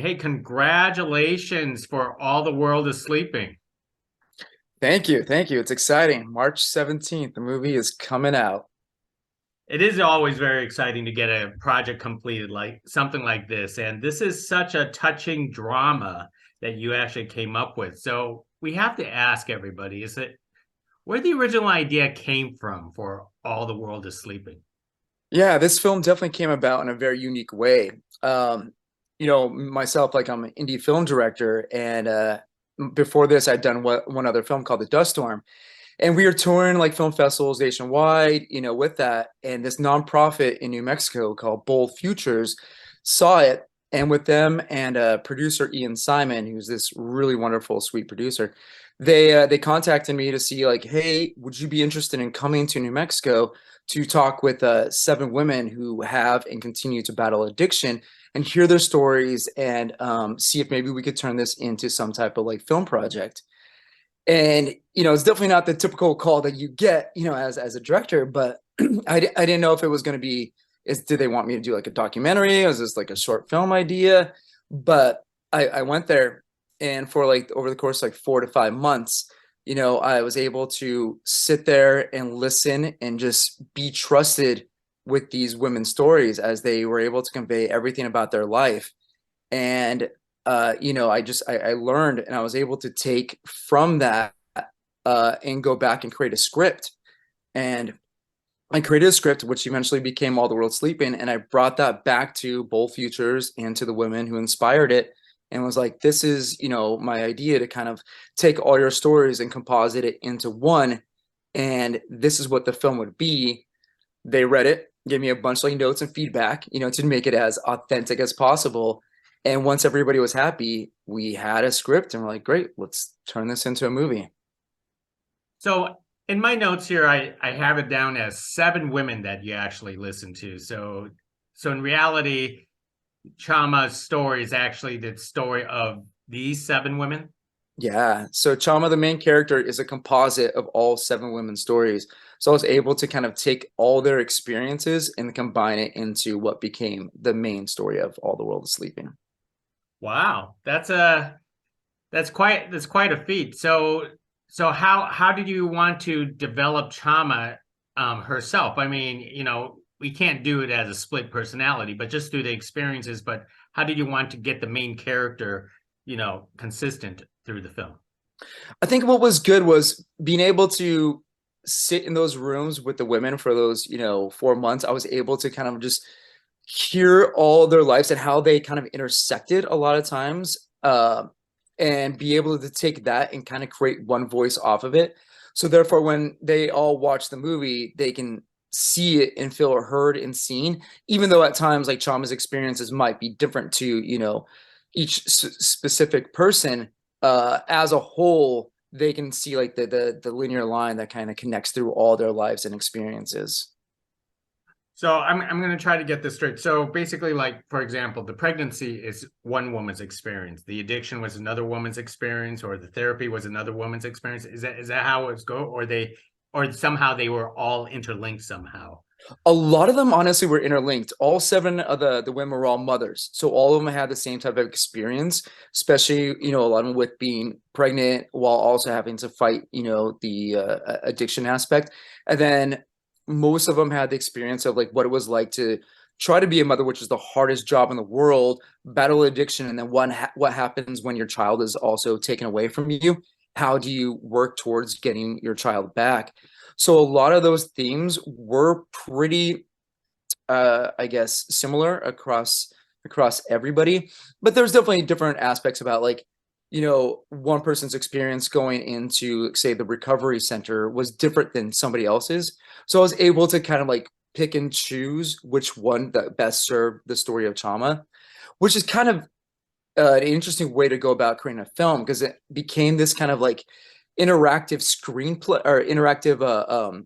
hey, congratulations for All the World is Sleeping. Thank you. Thank you. It's exciting. March 17th, the movie is coming out. It is always very exciting to get a project completed like something like this. And this is such a touching drama that you actually came up with. So we have to ask everybody, is it where the original idea came from for All the World is Sleeping? Yeah, this film definitely came about in a very unique way. Myself, like I'm an indie film director, and before this, I'd done one other film called The Dust Storm, and we were touring like film festivals nationwide, with that. And this nonprofit in New Mexico called Bold Futures saw it, and with them and producer Ian Simon, who's this really wonderful, sweet producer, they contacted me to see like, hey, would you be interested in coming to New Mexico to talk with seven women who have and continue to battle addiction and hear their stories and see if maybe we could turn this into some type of like film project. And it's definitely not the typical call that you get, as a director. But I didn't know if it was going to be, did they want me to do like a documentary? Was this like a short film idea? But I went there, and for like over the course of like 4 to 5 months, I was able to sit there and listen and just be trusted with these women's stories as they were able to convey everything about their life. And I learned, and I was able to take from that and go back and create a script. And I created a script which eventually became All the World Sleeping, and I brought that back to Bold Futures and to the women who inspired it, and was like, this is, my idea to kind of take all your stories and composite it into one, and this is what the film would be. They read it, gave me a bunch of like notes and feedback, to make it as authentic as possible. And once everybody was happy, we had a script, and we're like, great, let's turn this into a movie. So in my notes here, I have it down as seven women that you actually listened to. So in reality, Chama's story is actually the story of these seven women. Yeah. So Chama, the main character, is a composite of all seven women's stories. So I was able to kind of take all their experiences and combine it into what became the main story of All the World is Sleeping. Wow, that's quite a feat. So how did you want to develop Chama herself? I mean, we can't do it as a split personality, but just through the experiences. But how did you want to get the main character, consistent through the film? I think what was good was being able to sit in those rooms with the women for those, 4 months. I was able to kind of just hear all their lives and how they kind of intersected a lot of times, and be able to take that and kind of create one voice off of it. So therefore, when they all watch the movie, they can see it and feel heard and seen, even though at times like Chama's experiences might be different to, each specific person. As a whole, they can see like the linear line that kind of connects through all their lives and experiences. So I'm going to try to get this straight. So basically, like for example, the pregnancy is one woman's experience, the addiction was another woman's experience, or the therapy was another woman's experience. Is that how it's go, or somehow they were all interlinked somehow? A lot of them honestly were interlinked. All seven of the women were all mothers, so all of them had the same type of experience, especially a lot of them with being pregnant while also having to fight the addiction aspect. And then most of them had the experience of like what it was like to try to be a mother, which is the hardest job in the world, battle addiction, and then what happens when your child is also taken away from you. How do you work towards getting your child back? So a lot of those themes were pretty, I guess, similar across everybody. But there's definitely different aspects about like, one person's experience going into, say, the recovery center was different than somebody else's. So I was able to kind of like pick and choose which one that best served the story of Chama, which is kind of an interesting way to go about creating a film, because it became this kind of like interactive screenplay or interactive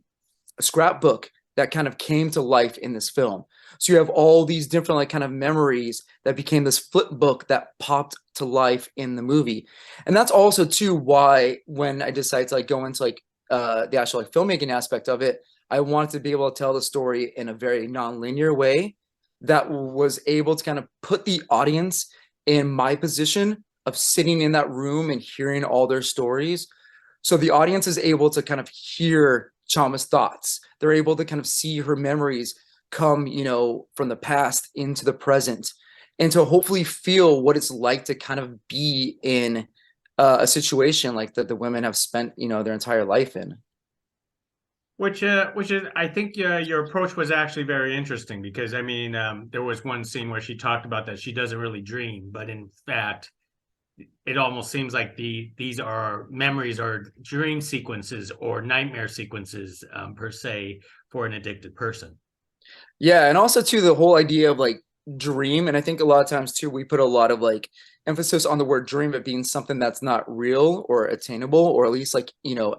scrapbook that kind of came to life in this film. So you have all these different like kind of memories that became this flip book that popped to life in the movie. And that's also too why when I decided to like go into like the actual like filmmaking aspect of it, I wanted to be able to tell the story in a very non-linear way that was able to kind of put the audience in my position of sitting in that room and hearing all their stories. So the audience is able to kind of hear Chama's thoughts. They're able to kind of see her memories come, from the past into the present, and to hopefully feel what it's like to kind of be in a situation like that the women have spent, their entire life in. Which is, I think your approach was actually very interesting because I mean, there was one scene where she talked about that she doesn't really dream, but in fact, it almost seems like these are memories or dream sequences or nightmare sequences per se for an addicted person. Yeah, and also too the whole idea of like dream, and I think a lot of times too we put a lot of like emphasis on the word dream it being something that's not real or attainable, or at least like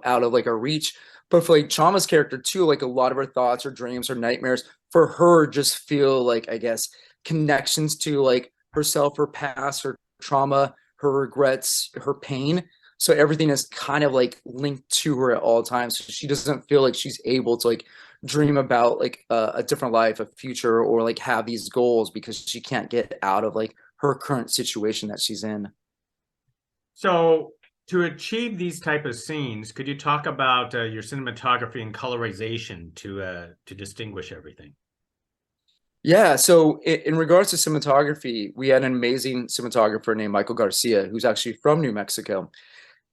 out of like our reach. But for like Chama's character too, like a lot of her thoughts or dreams or nightmares for her just feel like, I guess, connections to like herself, her past, her trauma, her regrets, her pain. So everything is kind of like linked to her at all times. So she doesn't feel like she's able to like dream about like a different life, a future, or like have these goals because she can't get out of like her current situation that she's in. So to achieve these type of scenes, could you talk about your cinematography and colorization to distinguish everything? Yeah, so in regards to cinematography, we had an amazing cinematographer named Michael Garcia, who's actually from New Mexico.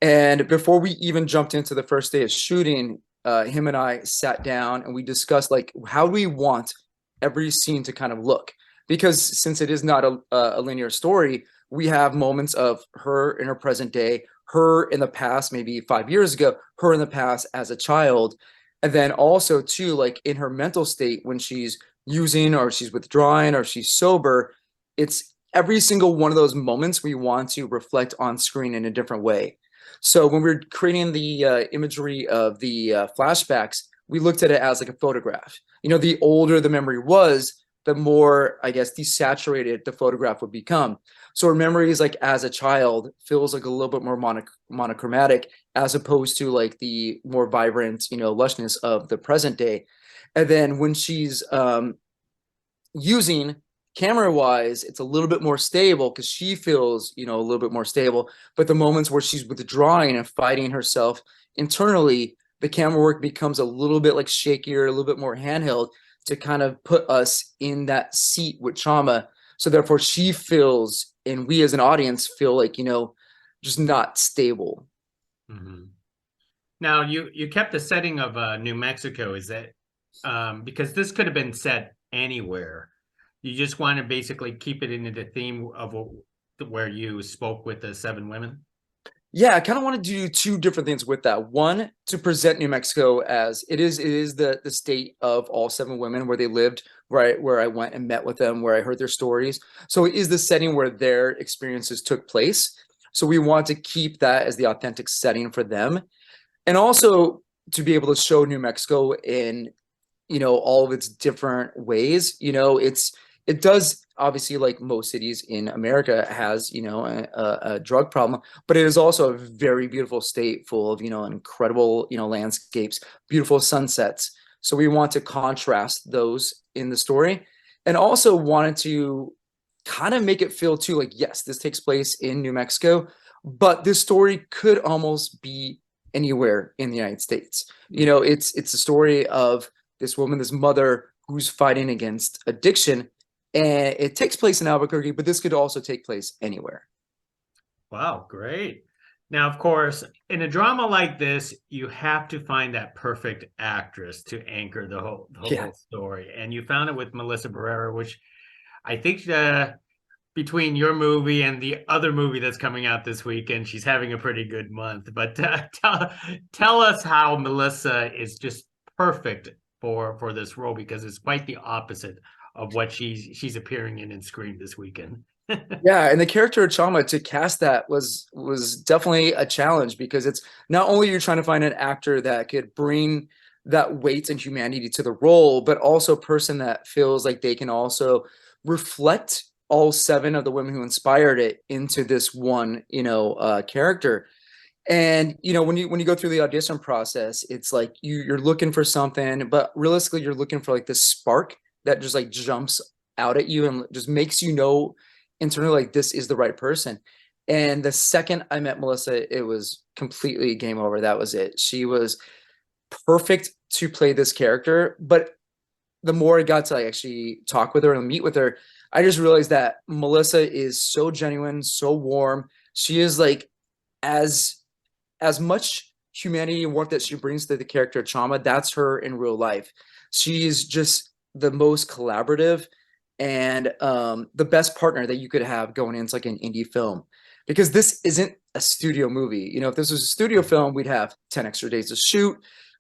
And before we even jumped into the first day of shooting, him and I sat down and we discussed like how do we want every scene to kind of look? Because since it is not a linear story, we have moments of her in her present day, her in the past, maybe 5 years ago, her in the past as a child, and then also too like in her mental state when she's using or she's withdrawing or she's sober. It's every single one of those moments we want to reflect on screen in a different way. So when we are creating the imagery of the flashbacks, we looked at it as like a photograph. The older the memory was, the more, I guess, desaturated the photograph would become. So her memories, like as a child, feels like a little bit more monochromatic as opposed to like the more vibrant, lushness of the present day. And then when she's using camera wise, it's a little bit more stable because she feels, a little bit more stable. But the moments where she's withdrawing and fighting herself internally, the camera work becomes a little bit like shakier, a little bit more handheld to kind of put us in that seat with Chama. So therefore she feels, and we as an audience feel like, just not stable. Mm-hmm. Now you kept the setting of New Mexico. Is that because this could have been set anywhere? You just want to basically keep it into the theme of where you spoke with the seven women? Yeah, I kind of want to do two different things with that. One, to present New Mexico as it is the state of all seven women where they lived, right, where I went and met with them, where I heard their stories. So it is the setting where their experiences took place. So we want to keep that as the authentic setting for them. And also to be able to show New Mexico in, all of its different ways. It does obviously, like most cities in America, has a drug problem, but it is also a very beautiful state full of incredible landscapes, beautiful sunsets. So we want to contrast those in the story, and also wanted to kind of make it feel too like, yes, this takes place in New Mexico, but this story could almost be anywhere in the United States. It's a story of this woman, this mother who's fighting against addiction, and it takes place in Albuquerque, but this could also take place anywhere. Wow, great. Now, of course, in a drama like this, you have to find that perfect actress to anchor the Yeah. whole story. And you found it with Melissa Barrera, which I think between your movie and the other movie that's coming out this weekend, she's having a pretty good month. But tell us how Melissa is just perfect for this role because it's quite the opposite of what she's appearing in Scream this weekend. Yeah, and the character of Chama, to cast that was definitely a challenge because it's not only you're trying to find an actor that could bring that weight and humanity to the role, but also a person that feels like they can also reflect all seven of the women who inspired it into this one, character. And when you go through the audition process, it's like you're looking for something, but realistically, you're looking for like this spark that just like jumps out at you and just makes internally like this is the right person. And the second I met Melissa, it was completely game over. That was it. She was perfect to play this character. But the more I got to like, actually talk with her and meet with her, I just realized that Melissa is so genuine, so warm. She is like as as much humanity and warmth that she brings to the character Chama, that's her in real life. She's just the most collaborative and the best partner that you could have going into like an indie film. Because this isn't a studio movie. You know, if this was a studio film, we'd have 10 extra days to shoot.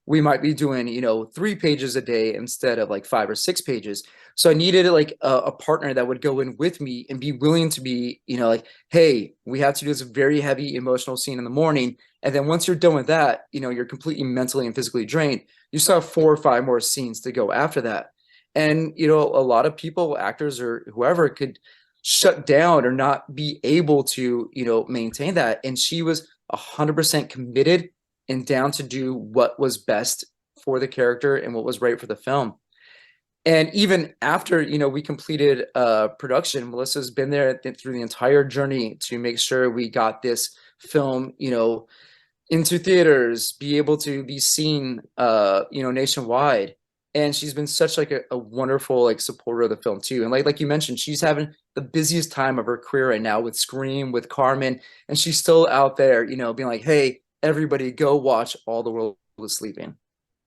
We might be doing, 3 pages a day instead of like 5 or 6 pages. So I needed like a partner that would go in with me and be willing to be, like, hey, we have to do this very heavy emotional scene in the morning. And then once you're done with that, you're completely mentally and physically drained. You still have 4 or 5 more scenes to go after that. And, a lot of people, actors or whoever, could shut down or not be able to, maintain that. And she was 100% committed and down to do what was best for the character and what was right for the film. And even after, we completed production, Melissa's been there through the entire journey to make sure we got this film, into theaters, be able to be seen, nationwide. And she's been such like a wonderful like supporter of the film too. And like you mentioned, she's having the busiest time of her career right now with Scream, with Carmen, and she's still out there, being like, hey, everybody go watch All the World is Sleeping.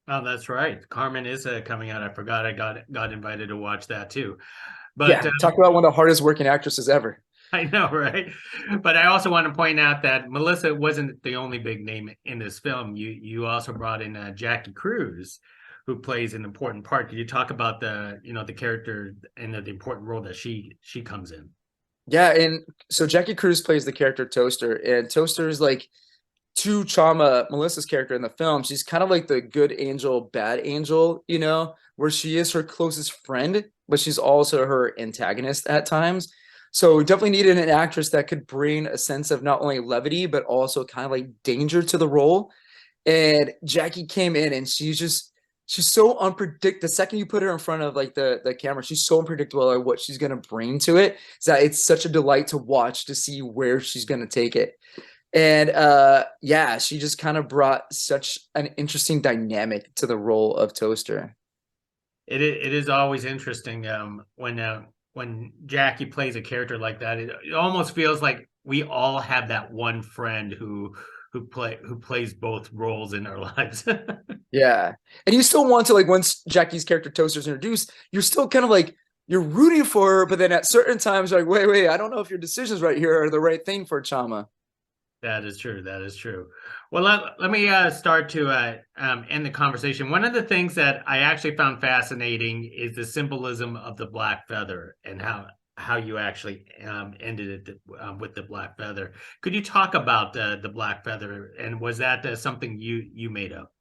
Oh, that's right. Carmen is coming out. I forgot I got invited to watch that too. But Yeah, talk about one of the hardest working actresses ever. I know, right? But I also want to point out that Melissa wasn't the only big name in this film. You also brought in Jackie Cruz, who plays an important part. Could you talk about the character and the important role that she comes in? Yeah, and so Jackie Cruz plays the character Toaster, and Toaster is like to Chama, Melissa's character in the film. She's kind of like the good angel, bad angel, where she is her closest friend, but she's also her antagonist at times. So we definitely needed an actress that could bring a sense of not only levity, but also kind of like danger to the role. And Jackie came in and she's so unpredictable. The second you put her in front of like the camera, she's so unpredictable at what she's gonna bring to it. So that it's such a delight to watch to see where she's gonna take it. And yeah, she just kind of brought such an interesting dynamic to the role of Toaster. It is always interesting when Jackie plays a character like that. It almost feels like we all have that one friend who plays both roles in our lives. Yeah. And you still want to like once Jackie's character Toaster's introduced, you're still kind of like you're rooting for her, but then at certain times you're like, wait, I don't know if your decisions right here are the right thing for Chama. That is true. That is true. Well, let me start to end the conversation. One of the things that I actually found fascinating is the symbolism of the black feather and how you actually ended it with the black feather. Could you talk about the black feather, and was that something you made up?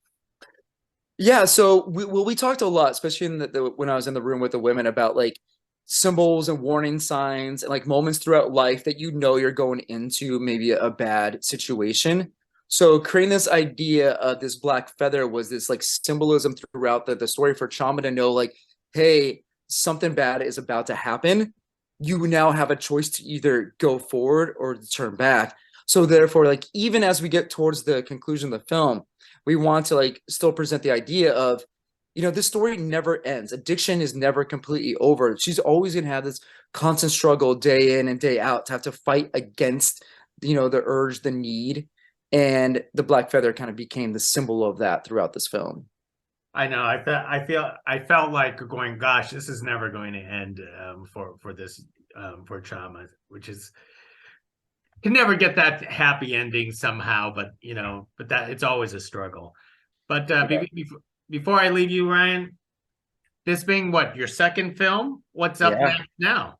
Yeah, so we talked a lot, especially in when I was in the room with the women about like symbols and warning signs and like moments throughout life that you're going into maybe a bad situation. So creating this idea of this black feather was this like symbolism throughout the story for Chama to know like, hey, something bad is about to happen. You now have a choice to either go forward or to turn back. So therefore, like even as we get towards the conclusion of the film, we want to like still present the idea of this story never ends. Addiction is never completely over. She's always going to have this constant struggle day in and day out to have to fight against, the urge, the need. And the black feather kind of became the symbol of that throughout this film. I know. I felt like going, gosh, this is never going to end for this for Chama, which is can never get that happy ending somehow, but that it's always a struggle. But before I leave you, Ryan, this being what your second film, what's up Yeah. next now?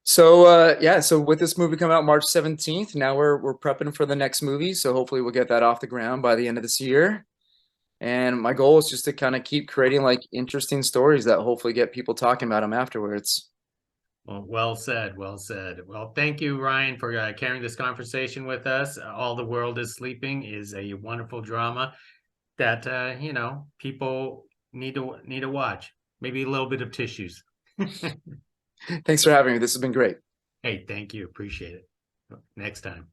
So yeah, so with this movie coming out March 17th, now we're prepping for the next movie. So hopefully we'll get that off the ground by the end of this year. And my goal is just to kind of keep creating like interesting stories that hopefully get people talking about them afterwards. Well said. Well said. Well, thank you, Ryan, for carrying this conversation with us. All the World is Sleeping is a wonderful drama that people need to watch. Maybe a little bit of tissues. Thanks for having me. This has been great. Hey, thank you. Appreciate it. Next time.